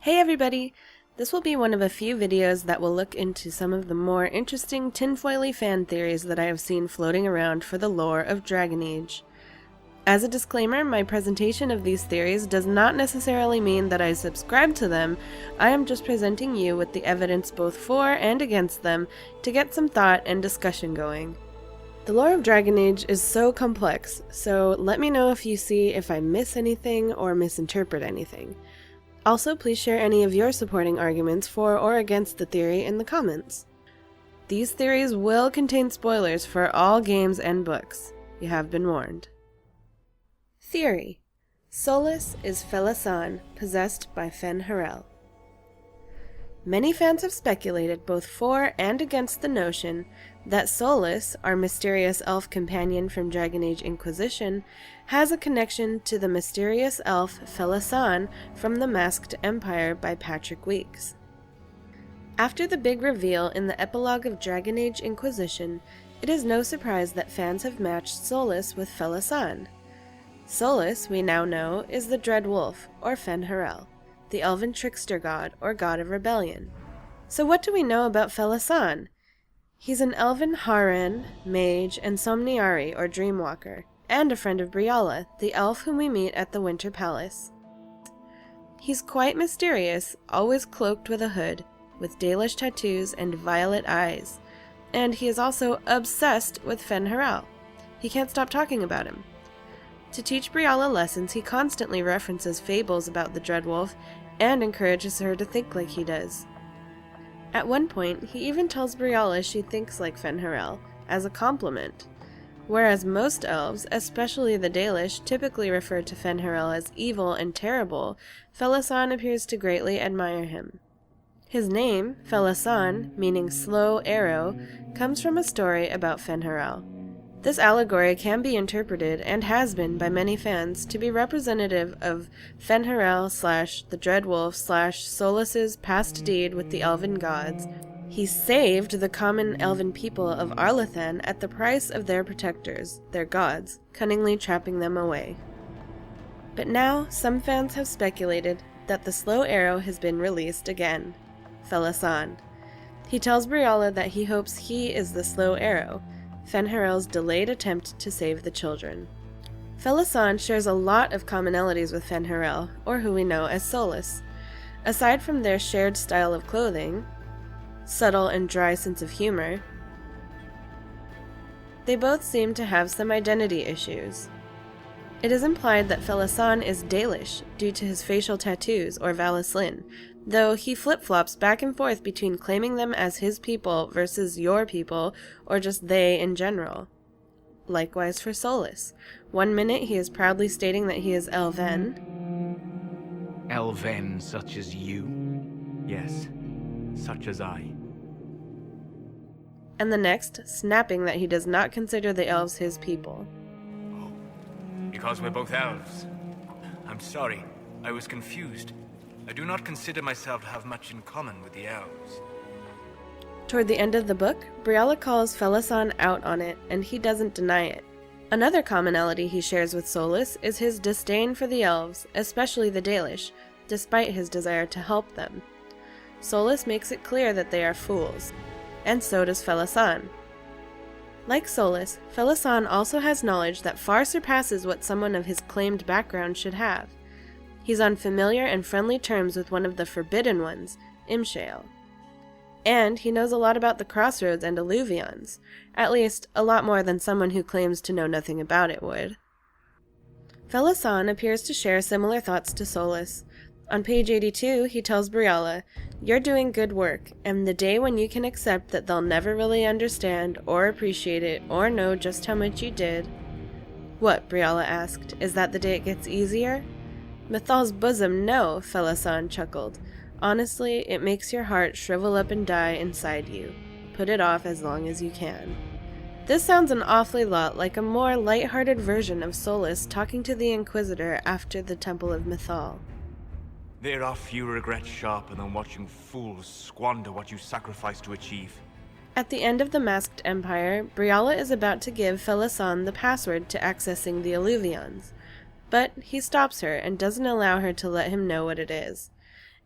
Hey everybody! This will be one of a few videos that will look into some of the more interesting tinfoily fan theories that I have seen floating around for the lore of Dragon Age. As a disclaimer, my presentation of these theories does not necessarily mean that I subscribe to them. I am just presenting you with the evidence both for and against them to get some thought and discussion going. The lore of Dragon Age is so complex, so let me know if you see if I miss anything or misinterpret anything. Also, please share any of your supporting arguments for or against the theory in the comments. These theories will contain spoilers for all games and books. You have been warned. Theory: Solas is Felassan, possessed by Fen'Harel. Many fans have speculated both for and against the notion that Solas, our mysterious elf companion from Dragon Age Inquisition, has a connection to the mysterious elf Felassan from The Masked Empire by Patrick Weeks. After the big reveal in the epilogue of Dragon Age Inquisition, it is no surprise that fans have matched Solas with Felassan. Solas, we now know, is the Dread Wolf, or Fen'Harel, the elven trickster god, or god of rebellion. So what do we know about Felassan? He's an elven Harren, mage, and Somniari, or dreamwalker, and a friend of Briala, the elf whom we meet at the Winter Palace. He's quite mysterious, always cloaked with a hood, with Dalish tattoos and violet eyes, and he is also obsessed with Fen'Harel. He can't stop talking about him. To teach Briala lessons, he constantly references fables about the Dreadwolf and encourages her to think like he does. At one point, he even tells Briala she thinks like Fen'Harel, as a compliment. Whereas most elves, especially the Dalish, typically refer to Fen'Harel as evil and terrible, Felassan appears to greatly admire him. His name, Felassan, meaning slow arrow, comes from a story about Fen'Harel. This allegory can be interpreted, and has been by many fans, to be representative of Fen'Harel / the Dreadwolf / Solas's past deed with the elven gods. He saved the common elven people of Arlathan at the price of their protectors, their gods, cunningly trapping them away. But now, some fans have speculated that the slow arrow has been released again. Felassan. He tells Briala that he hopes he is the slow arrow, Fen'Harel's delayed attempt to save the children. Felassan shares a lot of commonalities with Fen'Harel, or who we know as Solas. Aside from their shared style of clothing, subtle and dry sense of humor, they both seem to have some identity issues. It is implied that Felassan is Dalish due to his facial tattoos, or vallaslin, though he flip-flops back and forth between claiming them as his people versus your people, or just they in general. Likewise for Solas. One minute he is proudly stating that he is Elven. Elven such as you? Yes, such as I. And the next, snapping that he does not consider the elves his people. Oh, because we're both elves. I'm sorry, I was confused. I do not consider myself to have much in common with the elves. Toward the end of the book, Briala calls Felassan out on it, and he doesn't deny it. Another commonality he shares with Solas is his disdain for the elves, especially the Dalish, despite his desire to help them. Solas makes it clear that they are fools, and so does Felassan. Like Solas, Felassan also has knowledge that far surpasses what someone of his claimed background should have. He's on familiar and friendly terms with one of the Forbidden Ones, Imshale. And he knows a lot about the Crossroads and Eluvians, at least a lot more than someone who claims to know nothing about it would. Felassan appears to share similar thoughts to Solas. On page 82, he tells Briala, "You're doing good work, and the day when you can accept that they'll never really understand or appreciate it or know just how much you did." "What?" Briala asked. "Is that the day it gets easier?" "Mythal's bosom, no," Felassan chuckled. "Honestly, it makes your heart shrivel up and die inside you. Put it off as long as you can." This sounds an awfully lot like a more light-hearted version of Solas talking to the Inquisitor after the Temple of Mythal. There are few regrets sharper than watching fools squander what you sacrifice to achieve. At the end of the Masked Empire, Briala is about to give Felassan the password to accessing the Eluvians, but he stops her and doesn't allow her to let him know what it is.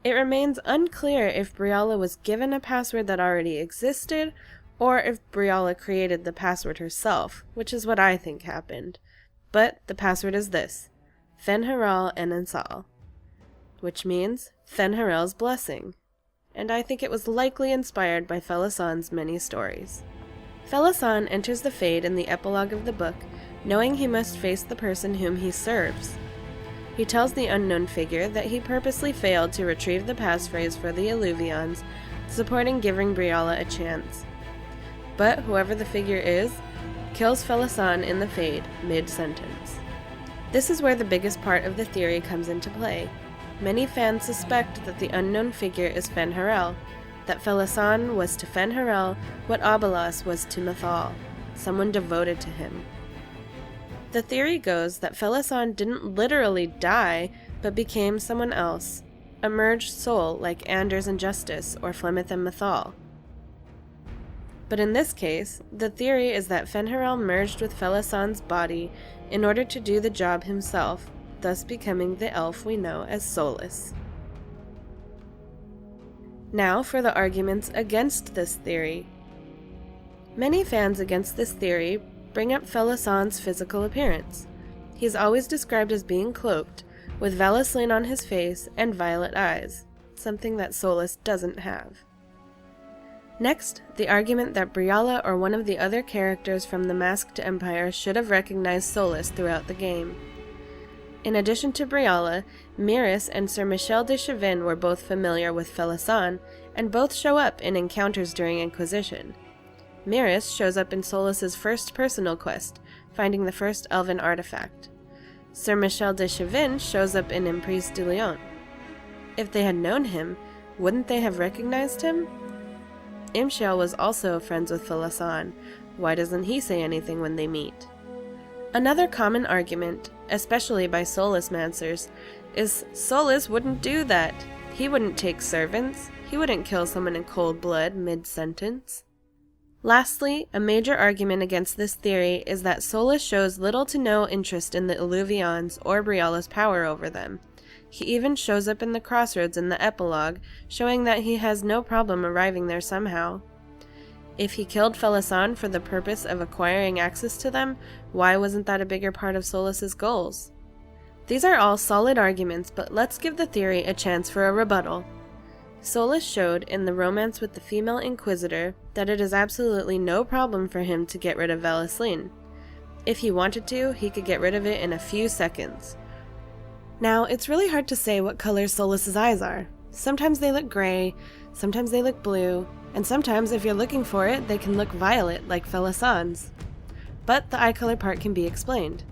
It remains unclear if Briala was given a password that already existed, or if Briala created the password herself, which is what I think happened. But the password is this: Fen'Harel and Ansal, which means Fen'Harel's blessing, and I think it was likely inspired by Felassan's many stories. Felassan enters the Fade in the epilogue of the book, knowing he must face the person whom he serves. He tells the unknown figure that he purposely failed to retrieve the passphrase for the Eluvians, supporting giving Briala a chance. But whoever the figure is, kills Felassan in the Fade, mid-sentence. This is where the biggest part of the theory comes into play. Many fans suspect that the unknown figure is Fen'Harel, that Felassan was to Fen'Harel what Abalas was to Mythal, someone devoted to him. The theory goes that Felassan didn't literally die, but became someone else, a merged soul like Anders and Justice or Flemeth and Mythal. But in this case, the theory is that Fen'Harel merged with Felassan's body in order to do the job himself, thus becoming the elf we know as Solas. Now for the arguments against this theory. Many fans against this theory bring up Felassan's physical appearance. He's always described as being cloaked, with vallaslin on his face and violet eyes, something that Solas doesn't have. Next, the argument that Briala or one of the other characters from the Masked Empire should have recognized Solas throughout the game. In addition to Briala, Myrrhis and Sir Michel de Chevin were both familiar with Felassan, and both show up in encounters during Inquisition. Myrrhis shows up in Solas's first personal quest, finding the first elven artifact. Sir Michel de Chevin shows up in Emprise de Lyon. If they had known him, wouldn't they have recognized him? Imshale was also friends with Felassan. Why doesn't he say anything when they meet? Another common argument, especially by Solasmancers, is Solas wouldn't do that. He wouldn't take servants. He wouldn't kill someone in cold blood mid-sentence. Lastly, a major argument against this theory is that Solas shows little to no interest in the Eluvians or Briala's power over them. He even shows up in the crossroads in the epilogue, showing that he has no problem arriving there somehow. If he killed Felassan for the purpose of acquiring access to them, why wasn't that a bigger part of Solas's goals? These are all solid arguments, but let's give the theory a chance for a rebuttal. Solas showed in the romance with the female Inquisitor that it is absolutely no problem for him to get rid of vallaslin. If he wanted to, he could get rid of it in a few seconds. Now, it's really hard to say what color Solas's eyes are. Sometimes they look gray, sometimes they look blue, and sometimes if you're looking for it, they can look violet like Felassan's. But the eye color part can be explained.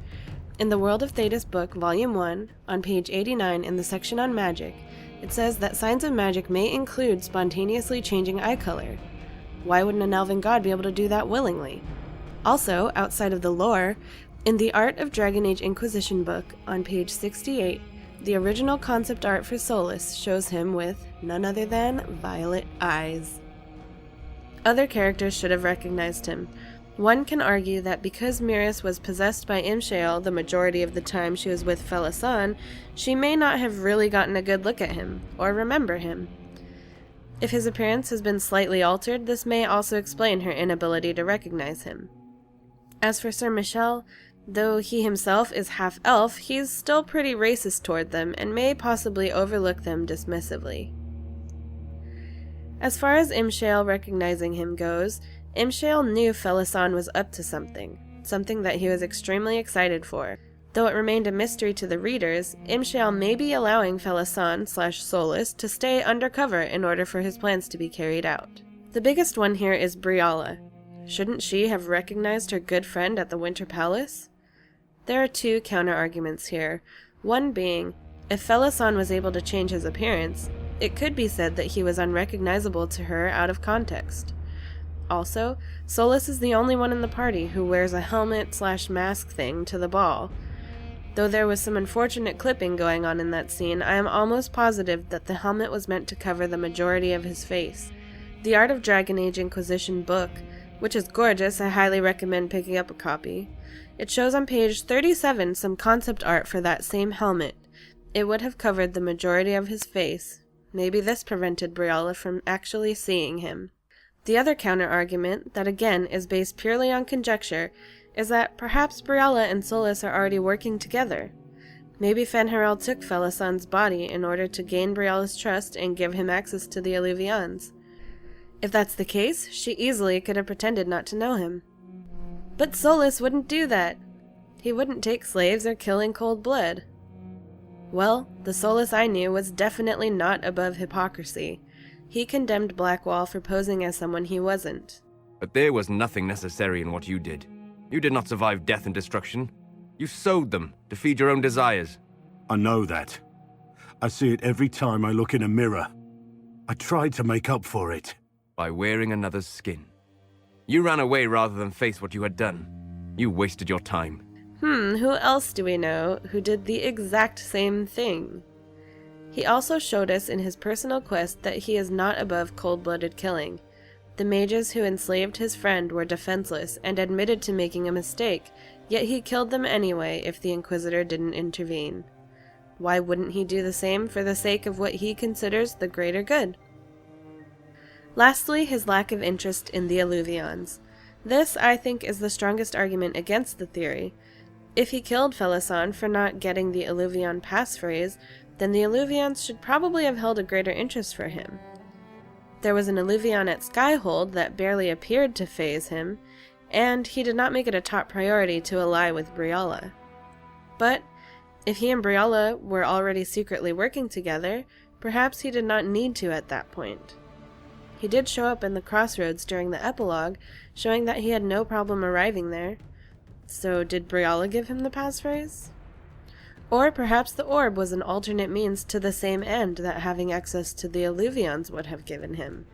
In the World of Thedas book, Volume 1, on page 89 in the section on magic, it says that signs of magic may include spontaneously changing eye color. Why wouldn't an elven god be able to do that willingly? Also, outside of the lore, in the Art of Dragon Age Inquisition book, on page 68, the original concept art for Solas shows him with none other than violet eyes. Other characters should have recognized him. One can argue that because Myrrhis was possessed by Imshale the majority of the time she was with Felassan, she may not have really gotten a good look at him, or remember him. If his appearance has been slightly altered, this may also explain her inability to recognize him. As for Sir Michel, though he himself is half-elf, he's still pretty racist toward them, and may possibly overlook them dismissively. As far as Imshale recognizing him goes, Imshale knew Felassan was up to something that he was extremely excited for. Though it remained a mystery to the readers, Imshale may be allowing Felassan/Solas to stay undercover in order for his plans to be carried out. The biggest one here is Briala. Shouldn't she have recognized her good friend at the Winter Palace? There are two counter-arguments here, one being, if Felassan was able to change his appearance, it could be said that he was unrecognizable to her out of context. Also, Solas is the only one in the party who wears a helmet/mask thing to the ball. Though there was some unfortunate clipping going on in that scene, I am almost positive that the helmet was meant to cover the majority of his face. The Art of Dragon Age Inquisition book, which is gorgeous, I highly recommend picking up a copy. It shows on page 37 some concept art for that same helmet. It would have covered the majority of his face, Maybe this prevented Briala from actually seeing him. The other counter-argument, that again is based purely on conjecture, is that perhaps Briala and Solas are already working together. Maybe Fen'Harel took Felassan's body in order to gain Briala's trust and give him access to the Eluvians. If that's the case, she easily could have pretended not to know him. But Solas wouldn't do that. He wouldn't take slaves or kill in cold blood. Well, the Solas I knew was definitely not above hypocrisy. He condemned Blackwall for posing as someone he wasn't. But there was nothing necessary in what you did. You did not survive death and destruction. You sowed them to feed your own desires. I know that. I see it every time I look in a mirror. I tried to make up for it. By wearing another's skin. You ran away rather than face what you had done. You wasted your time. Who else do we know who did the exact same thing? He also showed us in his personal quest that he is not above cold-blooded killing. The mages who enslaved his friend were defenseless and admitted to making a mistake, yet he killed them anyway if the Inquisitor didn't intervene. Why wouldn't he do the same for the sake of what he considers the greater good? Lastly, his lack of interest in the Eluvians. This, I think, is the strongest argument against the theory. If he killed Felassan for not getting the Eluvian passphrase, then the Eluvians should probably have held a greater interest for him. There was an Eluvian at Skyhold that barely appeared to faze him, and he did not make it a top priority to ally with Briala. But if he and Briala were already secretly working together, perhaps he did not need to at that point. He did show up in the crossroads during the epilogue, showing that he had no problem arriving there. So did Briala give him the passphrase? Or perhaps the orb was an alternate means to the same end that having access to the Eluvians would have given him.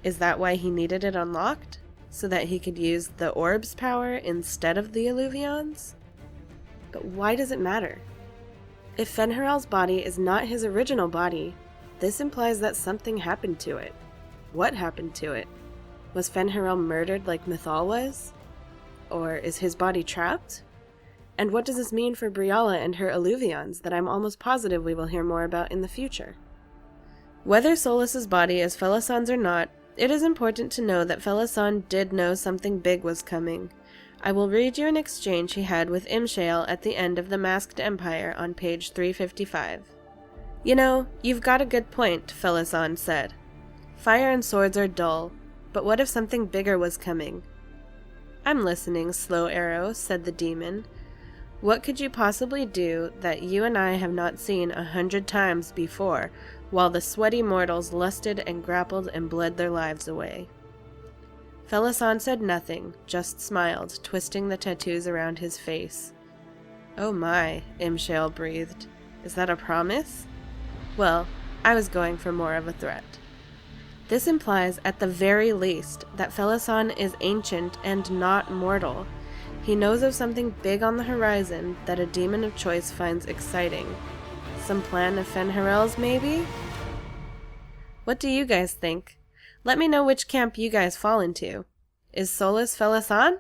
Is that why he needed it unlocked? So that he could use the orb's power instead of the Eluvians? But why does it matter? If Fen'Harel's body is not his original body, this implies that something happened to it. What happened to it? Was Fen'Harel murdered like Mythal was? Or is his body trapped? And what does this mean for Briala and her Eluvians that I'm almost positive we will hear more about in the future? Whether Solas's body is Felassan's or not, it is important to know that Felassan did know something big was coming. I will read you an exchange he had with Imshael at the end of The Masked Empire on page 355. "You know, you've got a good point," Felassan said. "Fire and swords are dull, but what if something bigger was coming?" "I'm listening, Slow Arrow," said the demon. "What could you possibly do that you and I have not seen 100 times before, while the sweaty mortals lusted and grappled and bled their lives away?" Felassan said nothing, just smiled, twisting the tattoos around his face. "Oh my," Imshael breathed. "Is that a promise?" Well, I was going for more of a threat. This implies, at the very least, that Felassan is ancient and not mortal. He knows of something big on the horizon that a demon of choice finds exciting. Some plan of Fen'Harel's, maybe? What do you guys think? Let me know which camp you guys fall into. Is Solas Felassan?